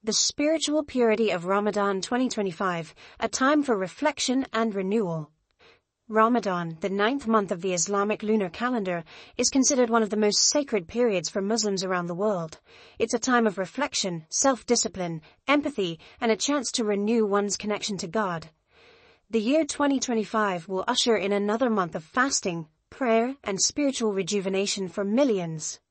The spiritual purity of Ramadan 2025, a time for reflection and renewal. Ramadan, the 9th month of the Islamic lunar calendar, is considered one of the most sacred periods for Muslims around the world. It's a time of reflection, self-discipline, empathy, and a chance to renew one's connection to God. The year 2025 will usher in another month of fasting, prayer, and spiritual rejuvenation for millions.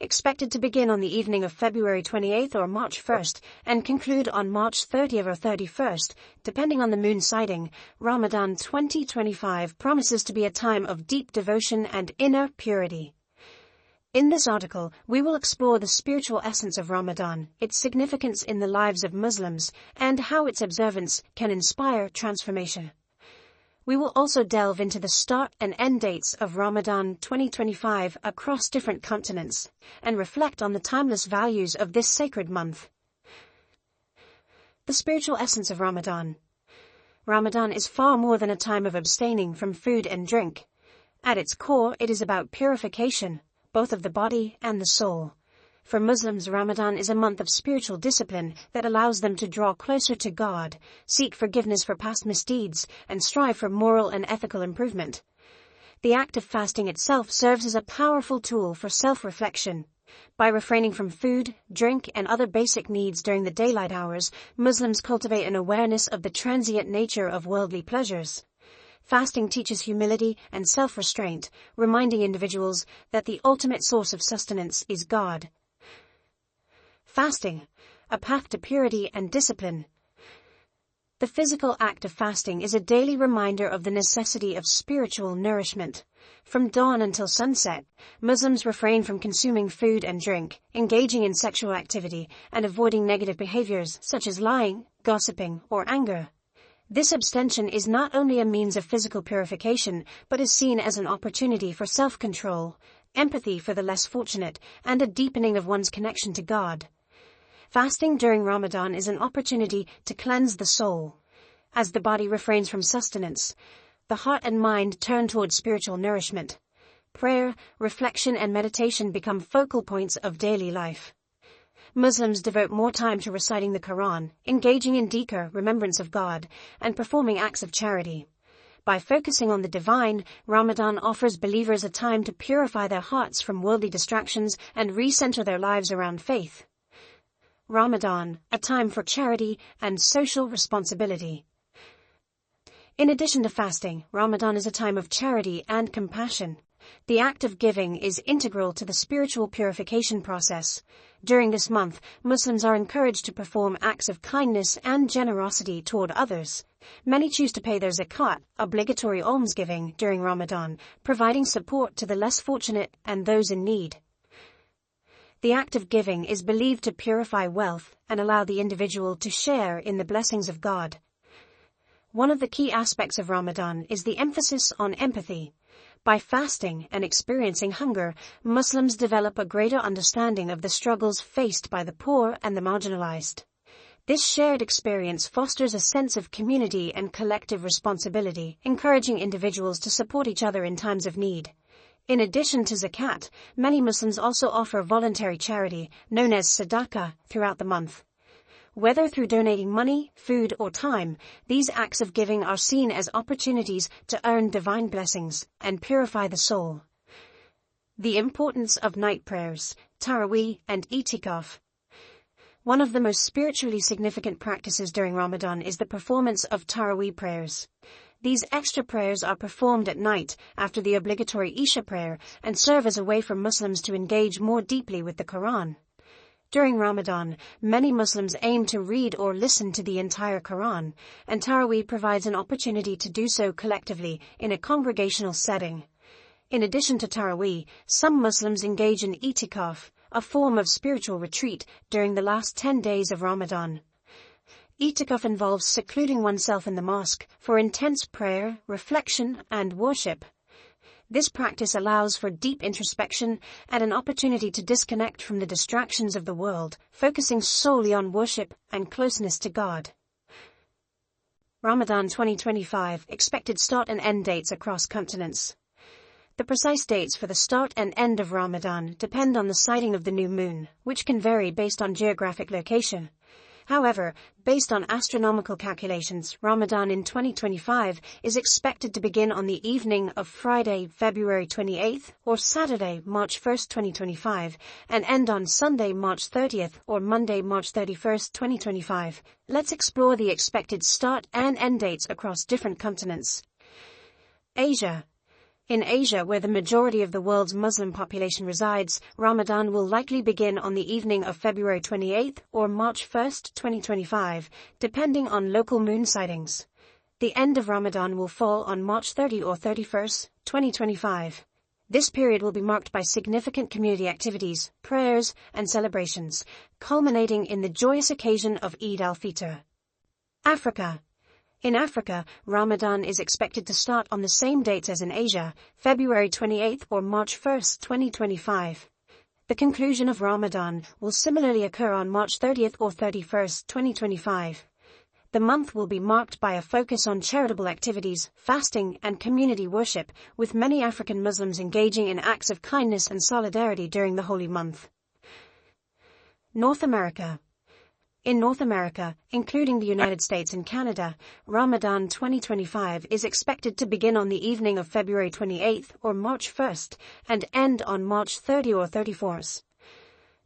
Expected to begin on the evening of February 28th or March 1st and conclude on March 30th or 31st, depending on the moon sighting, Ramadan 2025 promises to be a time of deep devotion and inner purity. In this article, we will explore the spiritual essence of Ramadan, its significance in the lives of Muslims, and how its observance can inspire transformation. We will also delve into the start and end dates of Ramadan 2025 across different continents, and reflect on the timeless values of this sacred month. The spiritual essence of Ramadan. Ramadan is far more than a time of abstaining from food and drink. At its core, it is about purification, both of the body and the soul. For Muslims, Ramadan is a month of spiritual discipline that allows them to draw closer to God, seek forgiveness for past misdeeds, and strive for moral and ethical improvement. The act of fasting itself serves as a powerful tool for self-reflection. By refraining from food, drink, and other basic needs during the daylight hours, Muslims cultivate an awareness of the transient nature of worldly pleasures. Fasting teaches humility and self-restraint, reminding individuals that the ultimate source of sustenance is God. Fasting, a path to purity and discipline. The physical act of fasting is a daily reminder of the necessity of spiritual nourishment. From dawn until sunset, Muslims refrain from consuming food and drink, engaging in sexual activity, and avoiding negative behaviors such as lying, gossiping, or anger. This abstention is not only a means of physical purification, but is seen as an opportunity for self-control, empathy for the less fortunate, and a deepening of one's connection to God. Fasting during Ramadan is an opportunity to cleanse the soul. As the body refrains from sustenance, the heart and mind turn toward spiritual nourishment. Prayer, reflection, and meditation become focal points of daily life. Muslims devote more time to reciting the Quran, engaging in dhikr, remembrance of God, and performing acts of charity. By focusing on the divine, Ramadan offers believers a time to purify their hearts from worldly distractions and recenter their lives around faith. Ramadan, a time for charity and social responsibility. In addition to fasting, Ramadan is a time of charity and compassion. The act of giving is integral to the spiritual purification process. During this month, Muslims are encouraged to perform acts of kindness and generosity toward others. Many choose to pay their zakat, obligatory almsgiving, during Ramadan, providing support to the less fortunate and those in need. The act of giving is believed to purify wealth and allow the individual to share in the blessings of God. One of the key aspects of Ramadan is the emphasis on empathy. By fasting and experiencing hunger, Muslims develop a greater understanding of the struggles faced by the poor and the marginalized. This shared experience fosters a sense of community and collective responsibility, encouraging individuals to support each other in times of need. In addition to zakat, many Muslims also offer voluntary charity, known as sadaqah, throughout the month. Whether through donating money, food, or time, these acts of giving are seen as opportunities to earn divine blessings and purify the soul. The importance of night prayers, Taraweeh, and itikaf. One of the most spiritually significant practices during Ramadan is the performance of Taraweeh prayers. These extra prayers are performed at night after the obligatory Isha prayer and serve as a way for Muslims to engage more deeply with the Quran. During Ramadan, many Muslims aim to read or listen to the entire Quran, and Taraweeh provides an opportunity to do so collectively in a congregational setting. In addition to Taraweeh, some Muslims engage in itikaf, a form of spiritual retreat during the last 10 days of Ramadan. Itikaf involves secluding oneself in the mosque for intense prayer, reflection, and worship. This practice allows for deep introspection and an opportunity to disconnect from the distractions of the world, focusing solely on worship and closeness to God. Ramadan 2025, expected start and end dates across continents. The precise dates for the start and end of Ramadan depend on the sighting of the new moon, which can vary based on geographic location. However, based on astronomical calculations, Ramadan in 2025 is expected to begin on the evening of Friday, February 28th, or Saturday, March 1st, 2025, and end on Sunday, March 30th, or Monday, March 31st, 2025. Let's explore the expected start and end dates across different continents. Asia. In Asia, where the majority of the world's Muslim population resides, Ramadan will likely begin on the evening of February 28th or March 1st, 2025, depending on local moon sightings. The end of Ramadan will fall on March 30 or 31st, 2025. This period will be marked by significant community activities, prayers, and celebrations, culminating in the joyous occasion of Eid al-Fitr. Africa. In Africa, Ramadan is expected to start on the same dates as in Asia, February 28th or March 1st, 2025. The conclusion of Ramadan will similarly occur on March 30th or 31st, 2025. The month will be marked by a focus on charitable activities, fasting, and community worship, with many African Muslims engaging in acts of kindness and solidarity during the holy month. North America. In North America, including the United States and Canada, Ramadan 2025 is expected to begin on the evening of February 28th or March 1st and end on March 30 or 31st.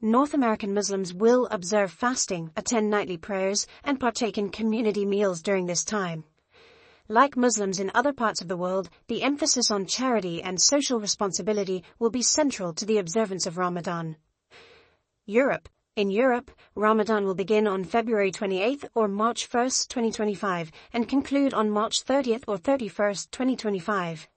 North American Muslims will observe fasting, attend nightly prayers, and partake in community meals during this time. Like Muslims in other parts of the world, the emphasis on charity and social responsibility will be central to the observance of Ramadan. Europe. In Europe, Ramadan will begin on February 28th or March 1st, 2025, and conclude on March 30th or 31st, 2025.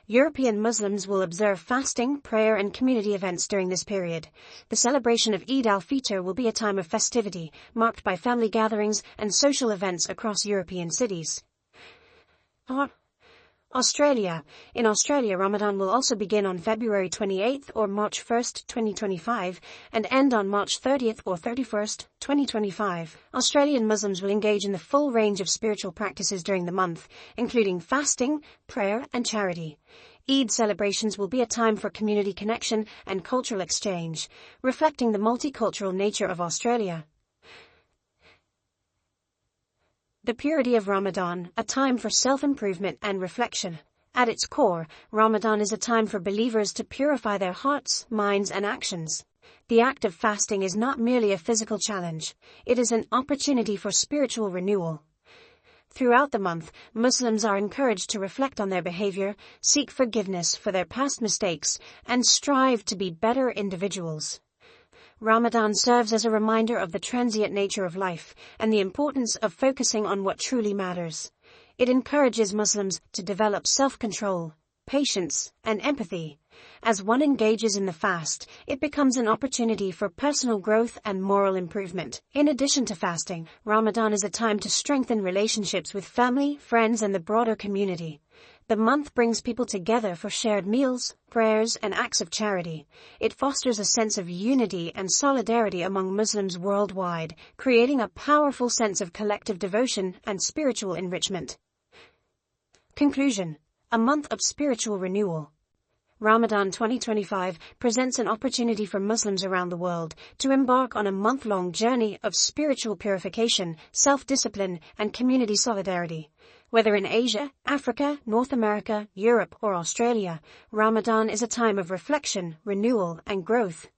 European Muslims will observe fasting, prayer, and community events during this period. The celebration of Eid al-Fitr will be a time of festivity, marked by family gatherings and social events across European cities. Australia. In Australia, Ramadan will also begin on February 28th or March 1st, 2025, and end on March 30th or 31st, 2025. Australian Muslims will engage in the full range of spiritual practices during the month, including fasting, prayer, and charity. Eid celebrations will be a time for community connection and cultural exchange, reflecting the multicultural nature of Australia. The purity of Ramadan, a time for self-improvement and reflection. At its core, Ramadan is a time for believers to purify their hearts, minds, and actions. The act of fasting is not merely a physical challenge, it is an opportunity for spiritual renewal. Throughout the month, Muslims are encouraged to reflect on their behavior, seek forgiveness for their past mistakes, and strive to be better individuals. Ramadan serves as a reminder of the transient nature of life and the importance of focusing on what truly matters. It encourages Muslims to develop self-control, patience, and empathy. As one engages in the fast, it becomes an opportunity for personal growth and moral improvement. In addition to fasting, Ramadan is a time to strengthen relationships with family, friends, and the broader community. The month brings people together for shared meals, prayers, and acts of charity. It fosters a sense of unity and solidarity among Muslims worldwide, creating a powerful sense of collective devotion and spiritual enrichment. Conclusion: a month of spiritual renewal. Ramadan 2025 presents an opportunity for Muslims around the world to embark on a month-long journey of spiritual purification, self-discipline, and community solidarity. Whether in Asia, Africa, North America, Europe, or Australia, Ramadan is a time of reflection, renewal, and growth.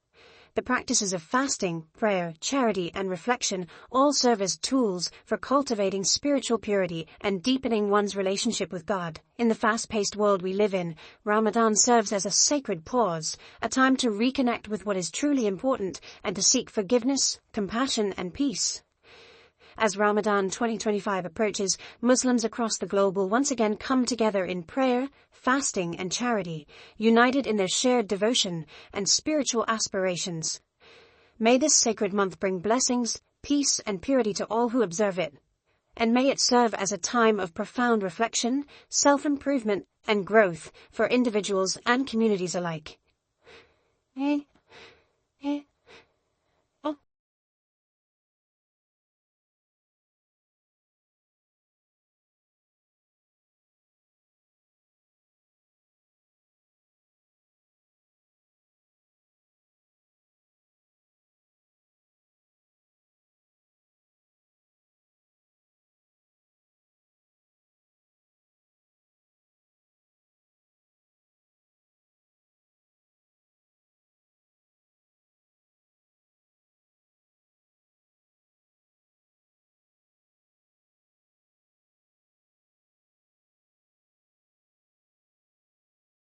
The practices of fasting, prayer, charity, and reflection all serve as tools for cultivating spiritual purity and deepening one's relationship with God. In the fast-paced world we live in, Ramadan serves as a sacred pause, a time to reconnect with what is truly important and to seek forgiveness, compassion, and peace. As Ramadan 2025 approaches, Muslims across the globe will once again come together in prayer, fasting, and charity, united in their shared devotion and spiritual aspirations. May this sacred month bring blessings, peace, and purity to all who observe it. And may it serve as a time of profound reflection, self-improvement, and growth for individuals and communities alike.